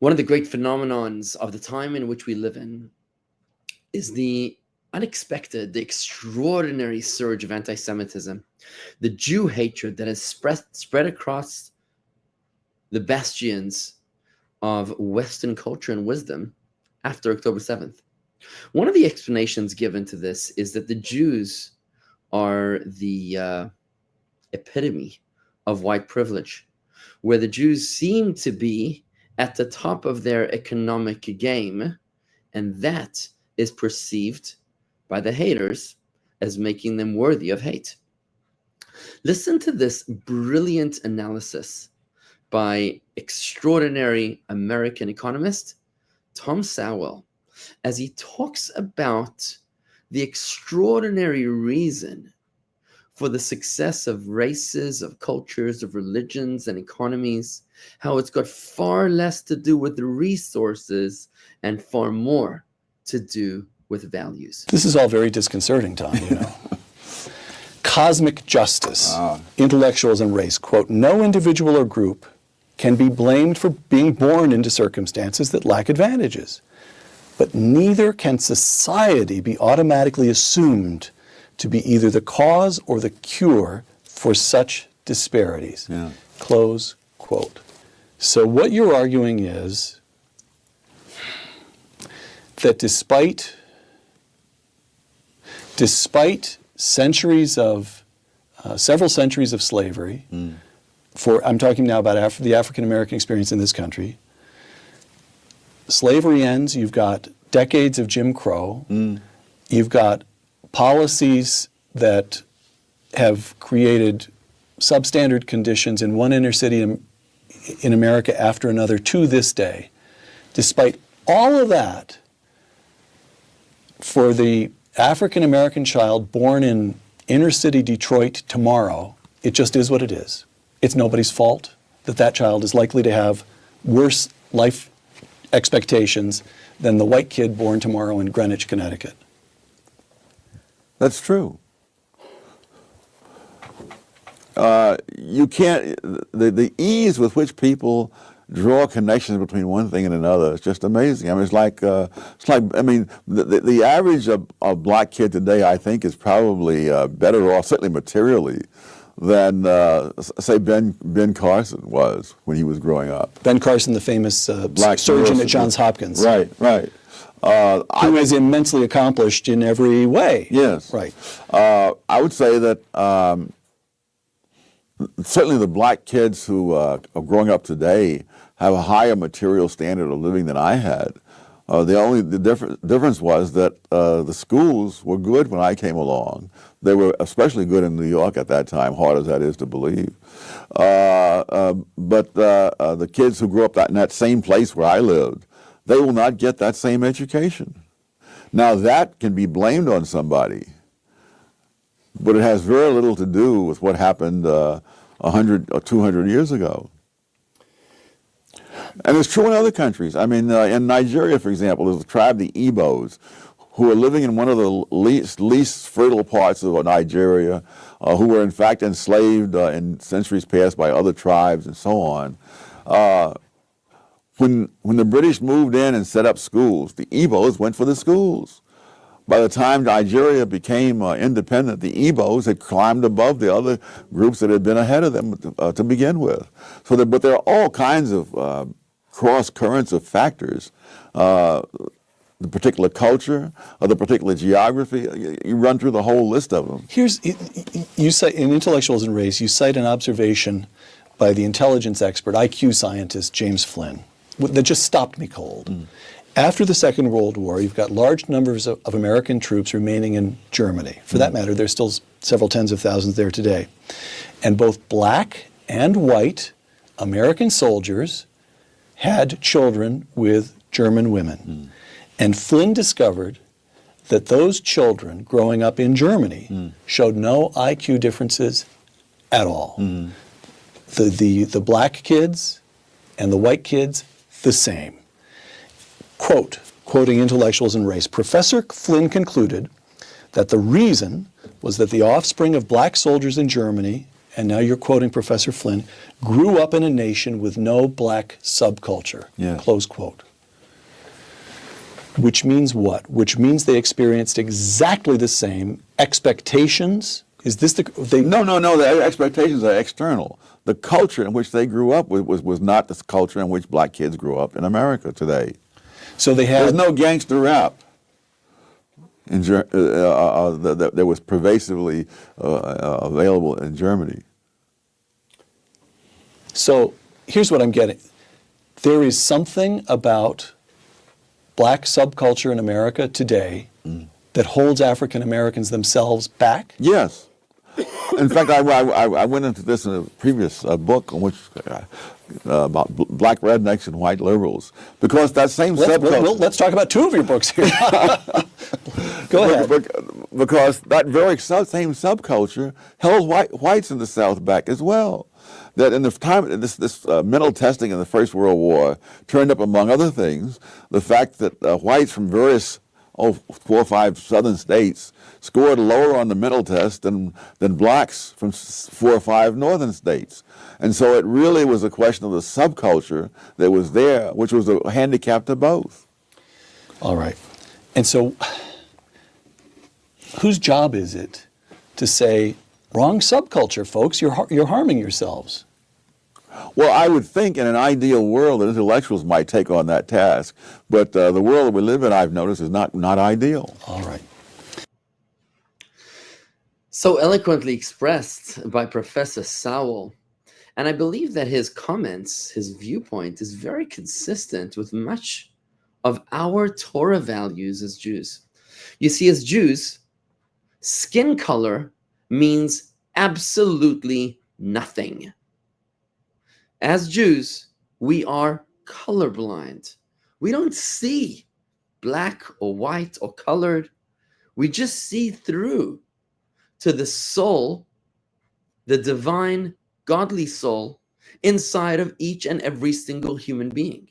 One of the great phenomenons of the time in which we live in is the unexpected, the extraordinary surge of anti-Semitism, the Jew hatred that has spread across the bastions of Western culture and wisdom after October 7th. One of the explanations given to this is that the Jews are the epitome of white privilege, where the Jews seem to be at the top of their economic game, and that is perceived by the haters as making them worthy of hate. Listen to this brilliant analysis by extraordinary American economist Tom Sowell as he talks about the extraordinary reason for the success of races, of cultures, of religions and economies, how it's got far less to do with the resources and far more to do with values. This is all very disconcerting, Tom, you know. Cosmic justice, intellectuals and race, quote, no individual or group can be blamed for being born into circumstances that lack advantages. But neither can society be automatically assumed to be either the cause or the cure for such disparities. Yeah. Close quote. So what you're arguing is that despite centuries of, several centuries of slavery, I'm talking now about the African American experience in this country, slavery ends, you've got decades of Jim Crow, you've got policies that have created substandard conditions in one inner city in America after another to this day. Despite all of that, for the African American child born in inner city Detroit tomorrow, it just is what it is. It's nobody's fault that that child is likely to have worse life expectations than the white kid born tomorrow in Greenwich, Connecticut. That's true. You can't, the ease with which people draw connections between one thing and another is just amazing. I mean, I mean, the average of black kid today, I think, is probably better off, certainly materially, than, say, Ben Carson was when he was growing up. Ben Carson, the famous black surgeon at Johns Hopkins. Right, right. Who is immensely accomplished in every way. Yes. Right. I would say that certainly the black kids who are growing up today have a higher material standard of living than I had. The difference was that the schools were good when I came along. They were especially good in New York at that time, hard as that is to believe. But the kids who grew up in that same place where I lived, they will not get that same education. Now that can be blamed on somebody, but it has very little to do with what happened 100 or 200 years ago. And it's true in other countries. I mean, in Nigeria, for example, there's a tribe, the Igbos, who are living in one of the least fertile parts of Nigeria, who were in fact enslaved in centuries past by other tribes and so on. When the British moved in and set up schools, the Igbos went for the schools. By the time Nigeria became independent, the Igbos had climbed above the other groups that had been ahead of them to begin with. But there are all kinds of cross currents of factors. The particular culture, or the particular geography, you run through the whole list of them. You cite, in Intellectuals and Race, you cite an observation by the intelligence expert, IQ scientist James Flynn, that just stopped me cold. After the Second World War, you've got large numbers of American troops remaining in Germany. For that matter, there's still several tens of thousands there today. And both black and white American soldiers had children with German women. And Flynn discovered that those children growing up in Germany showed no IQ differences at all. The black kids and the white kids, the same. Quoting Intellectuals and Race, Professor Flynn concluded that the reason was that the offspring of black soldiers in Germany and now you're quoting Professor Flynn, grew up in a nation with no black subculture, Yes. close quote. Which means what? Which means they experienced exactly the same expectations. Is this No. The expectations are external. The culture in which they grew up was not the culture in which black kids grew up in America today. So they There's had no gangster rap that was pervasively available in Germany. So here's what I'm getting. There is something about black subculture in America today that holds African Americans themselves back? Yes. In fact, I went into this in a previous book on which about black rednecks and white liberals, because that same subculture. Let's talk about two of your books here. Go ahead. Because that very same subculture held whites in the South back as well. That in the time this mental testing in the First World War turned up, among other things, the fact that whites from various 4 or 5 southern states scored lower on the mental test than blacks from 4 or 5 northern states. And so it really was a question of the subculture that was there, which was a handicap to both. All right. And so whose job is it to say, wrong subculture, folks, you're harming yourselves? Well, I would think in an ideal world that intellectuals might take on that task, but the world that we live in, I've noticed, is not ideal. All right. So eloquently expressed by Professor Sowell. And I believe that his comments, his viewpoint, is very consistent with much of our Torah values as Jews. You see, as Jews, skin color means absolutely nothing. As Jews, we are colorblind. We don't see black or white or colored. We just see through to the soul, the divine, godly soul inside of each and every single human being.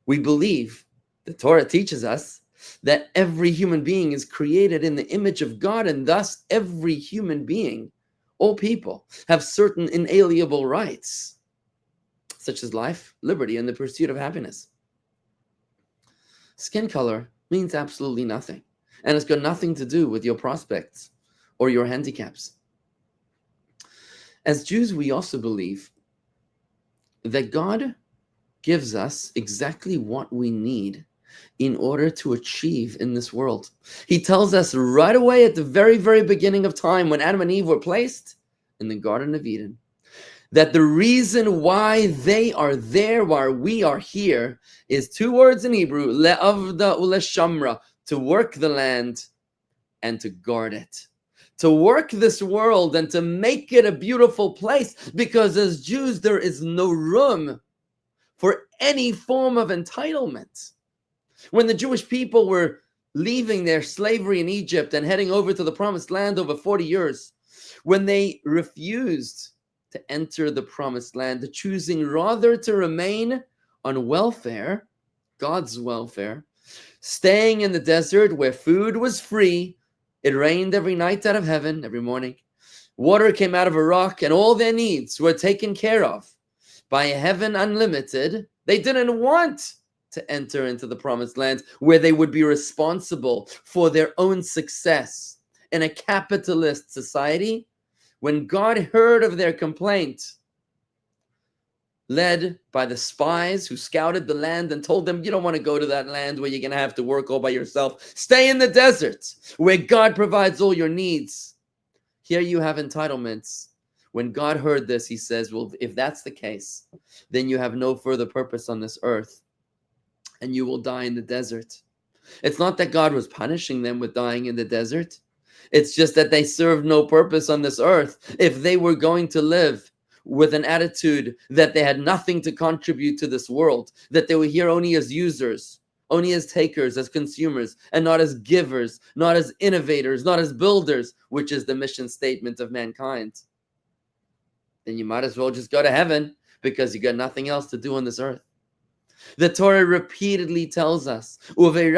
We believe, the Torah teaches us, that every human being is created in the image of God, and thus every human being, all people, have certain inalienable rights, such as life, liberty, and the pursuit of happiness. Skin color means absolutely nothing, and it's got nothing to do with your prospects or your handicaps. As Jews, we also believe that God gives us exactly what we need in order to achieve in this world. He tells us right away at the very, very beginning of time, when Adam and Eve were placed in the Garden of Eden, that the reason why they are there while we are here is 2 words in Hebrew, le'avda u'leshamra, to work the land and to guard it. To work this world and to make it a beautiful place, because as Jews, there is no room for any form of entitlement. When the Jewish people were leaving their slavery in Egypt and heading over to the promised land over 40 years, when they refused to enter the promised land, choosing rather to remain on welfare, God's welfare, staying in the desert where food was free, it rained every night out of heaven, every morning, water came out of a rock, and all their needs were taken care of by a heaven unlimited. They didn't want to enter into the promised land where they would be responsible for their own success in a capitalist society. When God heard of their complaint, led by the spies who scouted the land and told them, you don't want to go to that land where you're going to have to work all by yourself. Stay in the desert where God provides all your needs. Here you have entitlements. When God heard this, he says, well, if that's the case, then you have no further purpose on this earth and you will die in the desert. It's not that God was punishing them with dying in the desert. It's just that they served no purpose on this earth. If they were going to live with an attitude that they had nothing to contribute to this world, that they were here only as users, only as takers, as consumers, and not as givers, not as innovators, not as builders, which is the mission statement of mankind, then you might as well just go to heaven, because you got nothing else to do on this earth. The Torah repeatedly tells us, and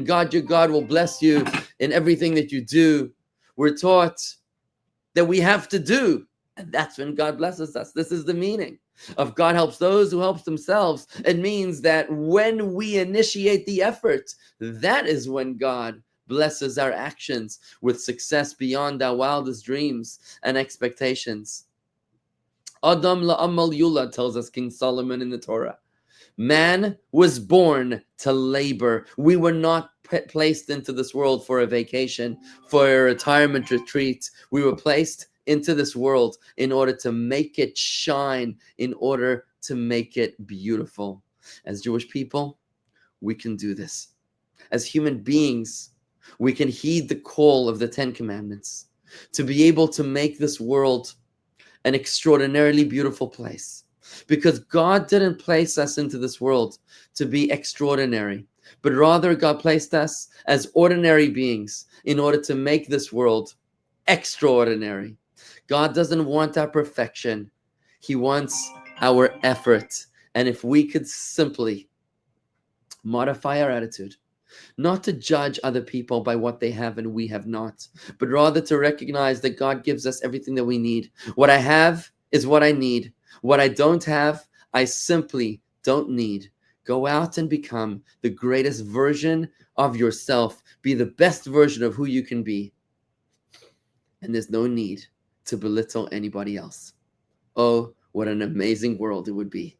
God, your God, will bless you in everything that you do. We're taught that we have to do. And that's when God blesses us. This is the meaning of God helps those who help themselves. It means that when we initiate the effort, that is when God blesses our actions with success beyond our wildest dreams and expectations. Adam la'amal yula, tells us King Solomon in the Torah. Man was born to labor. We were not placed into this world for a vacation, for a retirement retreat. We were placed into this world in order to make it shine, in order to make it beautiful. As Jewish people, we can do this. As human beings, we can heed the call of the Ten Commandments to be able to make this world an extraordinarily beautiful place. Because God didn't place us into this world to be extraordinary, but rather God placed us as ordinary beings in order to make this world extraordinary. God doesn't want our perfection. He wants our effort. And if we could simply modify our attitude, not to judge other people by what they have and we have not, but rather to recognize that God gives us everything that we need. What I have is what I need. What I don't have, I simply don't need. Go out and become the greatest version of yourself. Be the best version of who you can be. And there's no need to belittle anybody else. Oh, what an amazing world it would be.